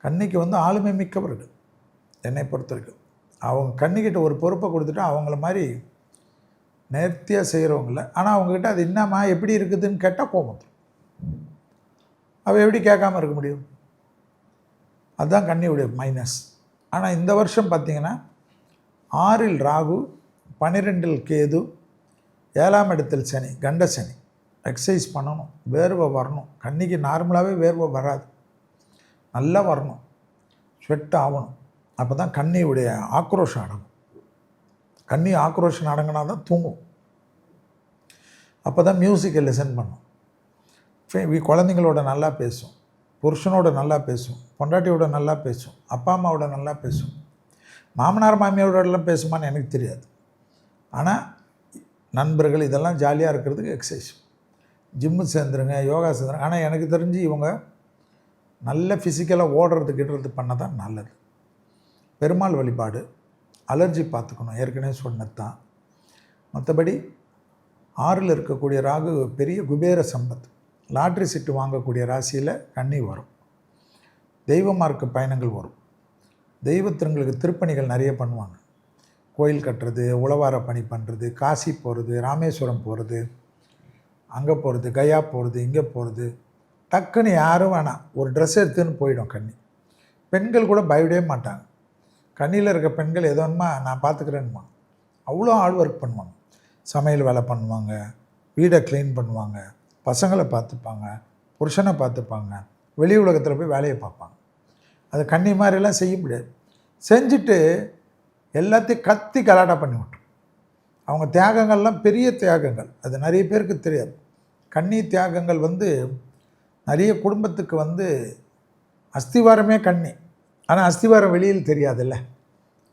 கன்னிக்கு வந்து ஆளுமை மிக்கவர்கள் என்னை பொறுத்த வரைக்கும். அவங்க கன்னிக்கிட்ட ஒரு பொறுப்பை கொடுத்துட்டா அவங்கள மாதிரி நேர்த்தியாக செய்கிறவங்கள. ஆனால் அவங்கக்கிட்ட அது என்னம்மா எப்படி இருக்குதுன்னு கேட்டால் கோபம். அவள் எப்படி கேட்காம இருக்க முடியும்? அதுதான் கன்னியுடைய மைனஸ். ஆனால் இந்த வருஷம் பார்த்திங்கன்னா 6ல் ராகு, 12ல் கேது, 7ஆம் இடத்தில் சனி, கண்ட சனி. எக்ஸசைஸ் பண்ணணும், வேர்வை வரணும். கன்னிக்கு நார்மலாகவே வேர்வை வராது, நல்லா வரணும், ஸ்வெட் ஆகணும். அப்போ தான் கன்னியுடைய ஆக்ரோஷம் அடங்கும். கன்னி ஆக்ரோஷம் அடங்கினா தான் தூங்கும். அப்போ தான் மியூசிக்கை லிசன் பண்ணும். குழந்தைங்களோட நல்லா பேசும், புருஷனோட நல்லா பேசும், பொண்டாட்டியோட நல்லா பேசும், அப்பா அம்மாவோட நல்லா பேசும். மாமனார் மாமியாரோடலாம் பேசுமான்னு எனக்கு தெரியாது. ஆனால் நண்பர்கள் இதெல்லாம் ஜாலியாக இருக்கிறதுக்கு எக்ஸசைஸ், ஜிம்மு சேர்ந்துருங்க, யோகா சேர்ந்துருங்க. ஆனால் எனக்கு தெரிஞ்சு இவங்க நல்ல ஃபிசிக்கலாக ஓடுறது கிடுறது பண்ண தான் நல்லது. பெருமாள் வழிபாடு, அலர்ஜி பார்த்துக்கணும், ஏற்கனவே சொன்னது தான். மற்றபடி 6ல் இருக்கக்கூடிய ராகு பெரிய குபேர சம்பத். லாட்ரி சீட்டு வாங்கக்கூடிய ராசியில் கன்னி வரும். தெய்வ மார்க்க பயணங்கள் வரும். தெய்வத்திற்கு திருப்பணிகள் நிறைய பண்ணுவாங்க. கோயில் கட்டுறது, உழவார பணி பண்ணுறது, காசி போகிறது, ராமேஸ்வரம் போகிறது, அங்கே போகிறது, கயா போகிறது, இங்கே போகிறது. டக்குன்னு யாரும் வேணாம், ஒரு ட்ரெஸ் எடுத்துன்னு போயிடும் கன்னி. பெண்கள் கூட பயப்படவே மாட்டாங்க. கன்னியில் இருக்க பெண்கள் எதோன்மா நான் பார்த்துக்கிறேன்மா, அவ்வளோ ஹார்ட் ஒர்க் பண்ணுவாங்க. சமையல் வேலை பண்ணுவாங்க, வீடை க்ளீன் பண்ணுவாங்க, பசங்களை பார்த்துப்பாங்க, புருஷனை பார்த்துப்பாங்க, வெளி உலகத்தில் போய் வேலையை பார்ப்பாங்க. அது கன்னி மாதிரிலாம் செய்ய முடியாது. செஞ்சுட்டு எல்லாத்தையும் கத்தி கலாட்டா பண்ணி விட்டுரும். அவங்க தியாகங்கள்லாம் பெரிய தியாகங்கள், அது நிறைய பேருக்கு தெரியாது. கன்னி தியாகங்கள் வந்து நிறைய குடும்பத்துக்கு வந்து அஸ்திவாரமே கன்னி. ஆனால் அஸ்திவாரம் வெளியில் தெரியாதுல்ல.